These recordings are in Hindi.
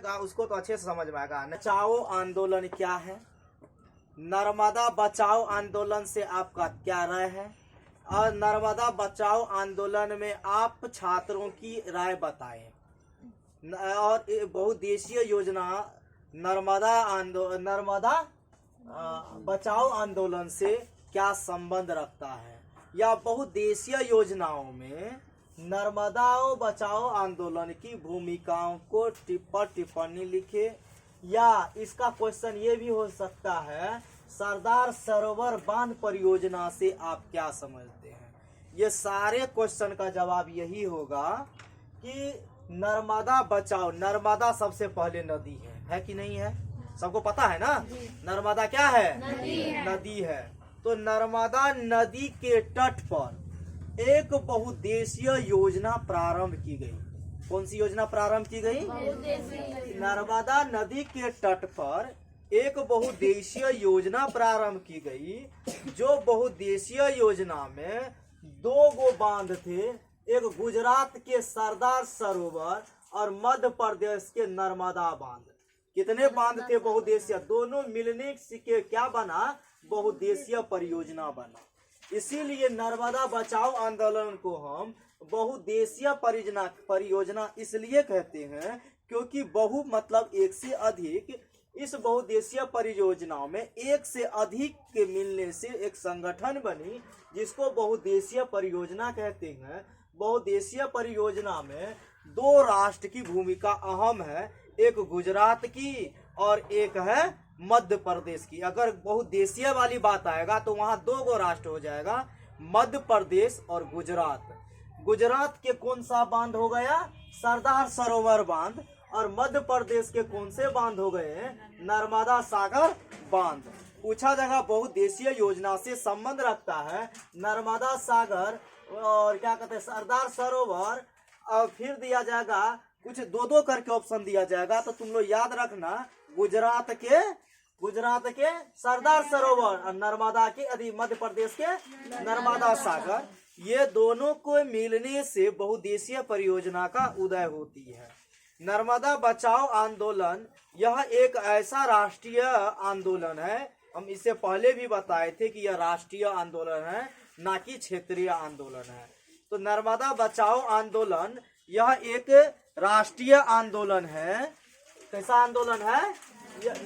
उसको तो अच्छे से समझ में आएगा। बचाओ आंदोलन क्या है, नर्मदा बचाओ आंदोलन से आपका क्या राय है, और नर्मदा बचाओ आंदोलन में आप छात्रों की राय बताएं। और बहुउद्देशीय योजना नर्मदा बचाओ आंदोलन से क्या संबंध रखता है, या बहुउद्देशीय योजनाओं में नर्मदा बचाओ आंदोलन की भूमिकाओं को टिप्पणी लिखे। या इसका क्वेश्चन ये भी हो सकता है, सरदार सरोवर बांध परियोजना से आप क्या समझते हैं। ये सारे क्वेश्चन का जवाब यही होगा कि नर्मदा बचाओ, नर्मदा सबसे पहले नदी है कि नहीं है, सबको पता है ना। नर्मदा क्या है, नदी है। तो नर्मदा नदी के तट पर एक बहुउद्देशीय योजना प्रारंभ की गई। कौन सी योजना प्रारंभ की गई? नर्मदा नदी के तट पर एक बहुउद्देशीय योजना प्रारंभ की गई, जो बहुउद्देशीय योजना में 2 गो बांध थे, एक गुजरात के सरदार सरोवर और मध्य प्रदेश के नर्मदा बांध। कितने बांध थे बहुउद्देशीय? दोनों मिलने से क्या बना? बहुउद्देशीय परियोजना बना। इसीलिए नर्मदा बचाओ आंदोलन को हम बहुउद्देशीय परियोजना इसलिए कहते हैं क्योंकि बहु मतलब एक से अधिक, इस बहुउद्देशीय परियोजनाओं में एक से अधिक के मिलने से एक संगठन बनी, जिसको बहुउद्देशीय परियोजना कहते हैं। बहुउद्देशीय परियोजना में 2 राष्ट्र की भूमिका अहम है, एक गुजरात की और एक है मध्य प्रदेश की। अगर बहुउद्देशीय वाली बात आएगा तो वहां 2 गो राष्ट्र हो जाएगा, मध्य प्रदेश और गुजरात। गुजरात के कौन सा बांध हो गया? सरदार सरोवर बांध। और मध्य प्रदेश के कौन से बांध हो गए? नर्मदा सागर बांध। पूछा जाएगा बहुउद्देशीय योजना से संबंध रखता है नर्मदा सागर और क्या कहते हैं सरदार सरोवर, और फिर दिया जाएगा कुछ 2-2 करके ऑप्शन दिया जाएगा। तो तुम लोग याद रखना, गुजरात के सरदार सरोवर और नर्मदा के मध्य प्रदेश के नर्मदा सागर, ये दोनों को मिलने से बहुउद्देशीय परियोजना का उदय होती है। नर्मदा बचाओ आंदोलन यह एक ऐसा राष्ट्रीय आंदोलन है, हम इससे पहले भी बताए थे कि यह राष्ट्रीय आंदोलन है, ना कि क्षेत्रीय आंदोलन है। तो नर्मदा बचाओ आंदोलन यह एक राष्ट्रीय आंदोलन है। कैसा आंदोलन है?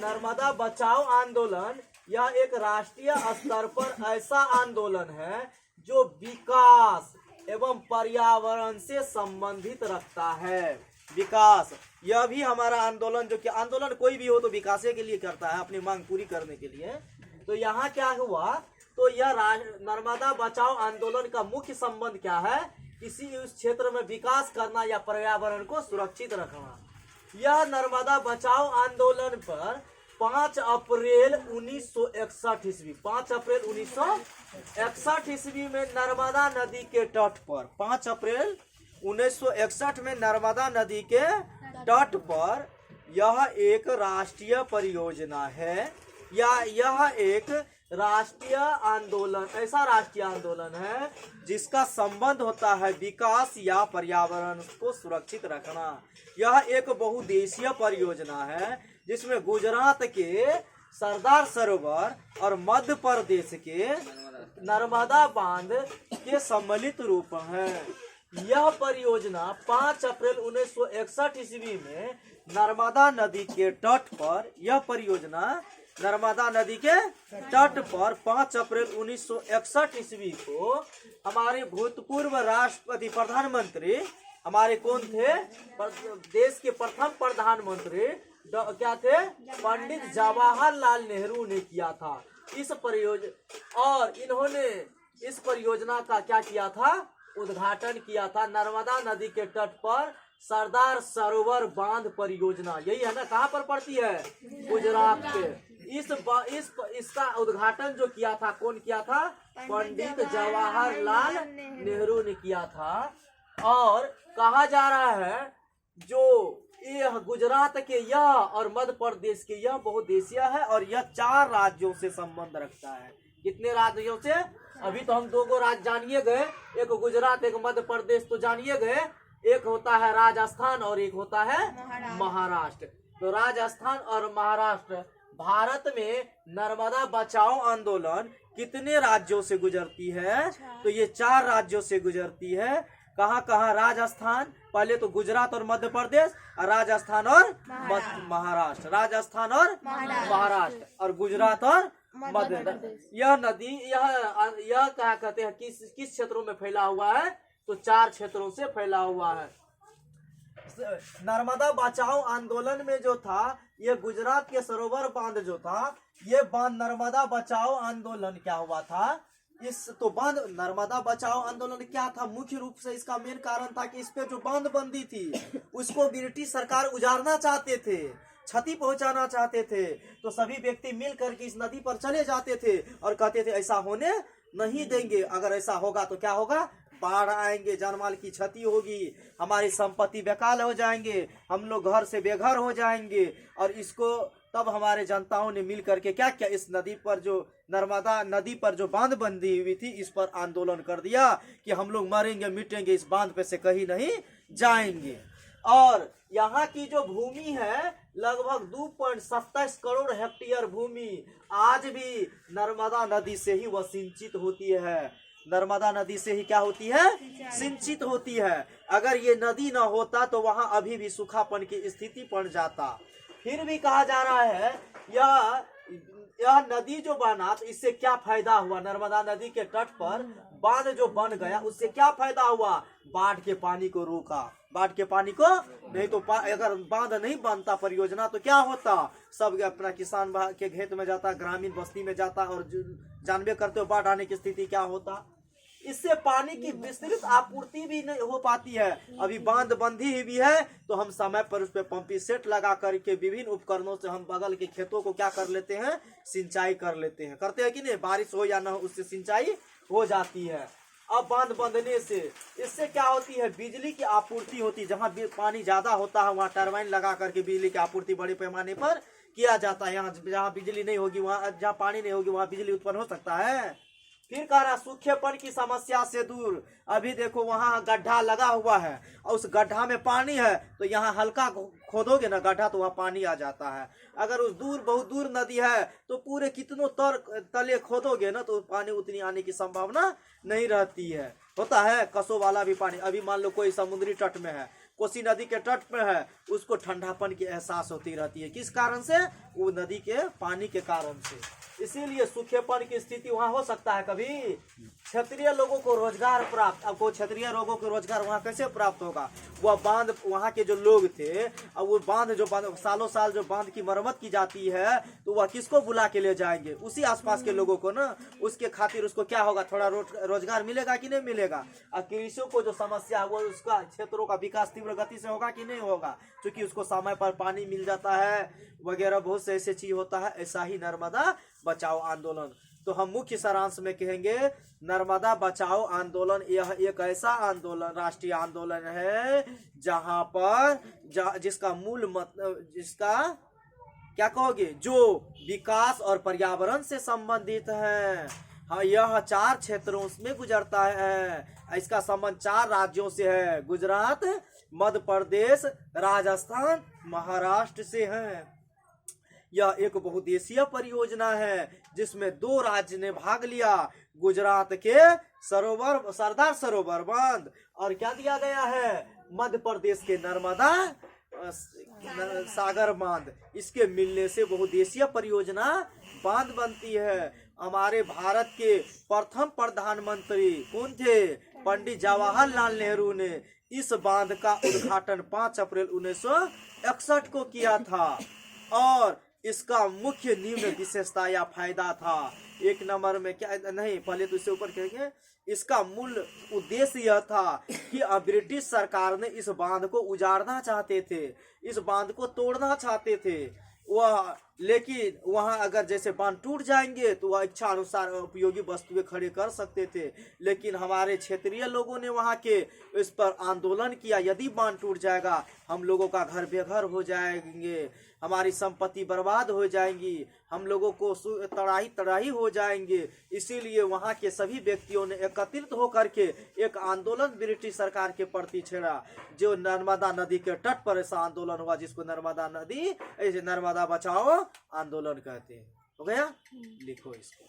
नर्मदा बचाओ आंदोलन यह एक राष्ट्रीय स्तर पर ऐसा आंदोलन है जो विकास एवं पर्यावरण से संबंधित रखता है। विकास, यह भी हमारा आंदोलन, जो कि आंदोलन कोई भी हो तो विकास के लिए करता है, अपनी मांग पूरी करने के लिए। तो यहाँ क्या हुआ? तो यह नर्मदा बचाओ आंदोलन का मुख्य संबंध क्या है? किसी उस क्षेत्र में विकास करना या पर्यावरण को सुरक्षित रखना। यह नर्मदा बचाओ आंदोलन पर 5 अप्रैल 1961 ईस्वी 5 अप्रैल 1961 ईस्वी में नर्मदा नदी के तट पर 5 अप्रैल 1961 में नर्मदा नदी के तट पर यह एक राष्ट्रीय परियोजना है, या यह एक राष्ट्रीय आंदोलन, ऐसा राष्ट्रीय आंदोलन है जिसका संबंध होता है विकास या पर्यावरण को सुरक्षित रखना। यह एक बहुउद्देशीय परियोजना है जिसमें गुजरात के सरदार सरोवर और मध्य प्रदेश के नर्मदा बांध के सम्मिलित रूप है। यह परियोजना 5 अप्रैल 1961 ईस्वी में नर्मदा नदी के तट पर, यह परियोजना नर्मदा नदी के तट पर 5 अप्रैल 1961 ईस्वी को हमारे भूतपूर्व राष्ट्रपति प्रधानमंत्री, हमारे कौन थे? देश के प्रथम प्रधानमंत्री क्या थे? पंडित जवाहरलाल नेहरू ने किया था इस परियोजना। और इन्होंने इस परियोजना का क्या किया था? उद्घाटन किया था। नर्मदा नदी के तट पर सरदार सरोवर बांध परियोजना, यही है ना, कहाँ पर पड़ती है? गुजरात के। इसका उद्घाटन जो किया था, कौन किया था? पंडित जवाहरलाल नेहरू ने किया था। और कहा जा रहा है जो यह गुजरात के यह और मध्य प्रदेश के यह बहुउद्देशीय है, और यह 4 राज्यों से संबंध रखता है। कितने राज्यों से? अभी तो हम 2 गो राज्य जानिए गए, एक गुजरात एक मध्य प्रदेश तो जानिए गए, एक होता है राजस्थान और एक होता है महाराष्ट्र। तो राजस्थान और महाराष्ट्र, भारत में नर्मदा बचाओ आंदोलन कितने राज्यों से गुजरती है? तो ये 4 राज्यों से गुजरती है। कहाँ कहाँ? राजस्थान, पहले तो गुजरात और मध्य प्रदेश, और राजस्थान और महाराष्ट्र, राजस्थान और महाराष्ट्र, और गुजरात और मध्य प्रदेश। यह नदी यह क्या कहते हैं, किस क्षेत्रों में फैला हुआ है? तो 4 क्षेत्रों से फैला हुआ है। नर्मदा बचाओ आंदोलन में जो था, ये गुजरात के सरोवर बांध जो था, ये बांध नर्मदा बचाओ आंदोलन क्या हुआ था? तो बांध नर्मदा बचाओ आंदोलन क्या था? मुख्य रूप से इसका मेन कारण था कि इस पे जो बांध बंदी थी उसको ब्रिटिश सरकार उजाड़ना चाहते थे, क्षति पहुंचाना चाहते थे। तो सभी व्यक्ति मिल करके इस नदी पर चले जाते थे और कहते थे ऐसा होने नहीं देंगे, अगर ऐसा होगा तो क्या होगा? बाढ़ आएंगे, जानमाल की क्षति होगी, हमारी संपत्ति बेकार हो जाएंगे, हम लोग घर से बेघर हो जाएंगे। और इसको तब हमारे जनताओं ने मिल करके क्या किया, इस नदी पर जो नर्मदा नदी पर जो बांध बंदी हुई थी इस पर आंदोलन कर दिया कि हम लोग मरेंगे मिटेंगे, इस बांध पे से कहीं नहीं जाएंगे। और यहाँ की जो भूमि है लगभग 2.27 करोड़ हेक्टेयर भूमि आज भी नर्मदा नदी से ही वह सिंचित होती है। नर्मदा नदी से ही क्या होती है? सिंचित होती है। अगर ये नदी न होता तो वहां अभी भी सूखापन की स्थिति पड़ जाता। फिर भी कहा जा रहा है यह नदी जो बना तो इससे क्या फायदा हुआ? नर्मदा नदी के तट पर बांध जो बन गया उससे क्या फायदा हुआ? बाढ़ के पानी को रोका, बाढ़ के पानी को नहीं तो अगर बांध नहीं बनता परियोजना तो क्या होता? सब अपना किसान के खेत में जाता, ग्रामीण बस्ती में जाता, और जानबे करते हो बाढ़ आने की स्थिति क्या होता। इससे पानी की विस्तृत आपूर्ति भी नहीं हो पाती है। अभी बांध बंधी ही भी है तो हम समय पर उस पर पंपिंग सेट लगा करके विभिन्न उपकरणों से हम बगल के खेतों को क्या कर लेते हैं? सिंचाई कर लेते हैं। करते हैं कि नहीं? बारिश हो या ना हो उससे सिंचाई हो जाती है। अब बांध बंधने से इससे क्या होती है? बिजली की आपूर्ति होती है। जहाँ पानी ज्यादा होता है वहाँ टरबाइन लगा करके बिजली की आपूर्ति बड़े पैमाने पर किया जाता है। यहाँ जहाँ बिजली नहीं होगी, वहाँ जहाँ पानी नहीं होगी वहाँ बिजली उत्पन्न हो सकता है। फिर कह रहा सूखेपन की समस्या से दूर। अभी देखो वहाँ गड्ढा लगा हुआ है और उस गड्ढा में पानी है तो यहाँ हल्का खोदोगे ना गड्ढा तो वहाँ पानी आ जाता है। अगर उस बहुत दूर नदी है तो पूरे कितनों तले खोदोगे ना तो पानी उतनी आने की संभावना नहीं रहती है। होता है कसो वाला भी पानी। अभी मान लो कोई समुद्री तट में है, कोसी नदी के तट पे है, उसको ठंडापन की एहसास होती रहती है। किस कारण से? वो नदी के पानी के कारण से। इसीलिए सूखेपन की स्थिति वहां हो सकता है कभी। क्षेत्रीय लोगों को रोजगार प्राप्त, अब को क्षेत्रीय लोगों को रोजगार वहां कैसे प्राप्त होगा? वह बांध, वहां के जो लोग थे, अब वो बांध जो सालों साल जो बांध की मरम्मत की जाती है तो वह किसको बुला के ले जाएंगे? उसी आसपास के लोगों को ना। उसके खातिर उसको क्या होगा? थोड़ा रोजगार मिलेगा कि नहीं मिलेगा? और कृषियों को जो समस्या है वो उसका क्षेत्रों का विकास तीव्र गति से होगा कि नहीं होगा? क्योंकि उसको समय पर पानी मिल जाता है वगैरह, बहुत से ऐसे चीज होता है। ऐसा ही नर्मदा बचाओ आंदोलन। तो हम मुख्य सारांश में कहेंगे नर्मदा बचाओ आंदोलन यह एक ऐसा आंदोलन, राष्ट्रीय आंदोलन है जहां पर जिसका मूल मतलब, जिसका क्या कहोगे, जो विकास और पर्यावरण से संबंधित है। हाँ, यह 4 क्षेत्रों में गुजरता है। इसका संबंध 4 राज्यों से है, गुजरात, मध्य प्रदेश, राजस्थान, महाराष्ट्र से है। यह एक बहुउद्देशीय परियोजना है जिसमें 2 राज्य ने भाग लिया। गुजरात के सरदार सरोवर बांध और क्या दिया गया है? मध्य प्रदेश के नर्मदा सागर बांध। इसके मिलने से बहुउद्देशीय परियोजना बांध बनती है। हमारे भारत के प्रथम प्रधानमंत्री कौन थे? पंडित जवाहरलाल नेहरू ने इस बांध का उद्घाटन 5 अप्रैल 1961 को किया था। और इसका मुख्य निम्न विशेषता या फायदा था। 1 नंबर में क्या नहीं, पहले तो इससे ऊपर कहेंगे। इसका मूल उद्देश्य यह था कि ब्रिटिश सरकार ने इस बांध को उजाड़ना चाहते थे, इस बांध को तोड़ना चाहते थे। वह लेकिन वहां अगर जैसे बांध टूट जाएंगे तो वह इच्छा अनुसार उपयोगी वस्तुएं खड़े कर सकते थे, लेकिन हमारे क्षेत्रीय लोगों ने वहां के इस पर आंदोलन किया। यदि बांध टूट जाएगा हम लोगों का घर बेघर हो जाएंगे, हमारी संपत्ति बर्बाद हो जाएंगी, हम लोगों को तड़ाही तड़ाही हो जाएंगे। इसीलिए वहां के सभी व्यक्तियों ने एकत्रित होकर के एक आंदोलन ब्रिटिश सरकार के प्रति छेड़ा, जो नर्मदा नदी के तट पर ऐसा आंदोलन हुआ जिसको नर्मदा नदी ऐसे नर्मदा बचाओ आंदोलन कहते हैं। हो गया, लिखो इसको।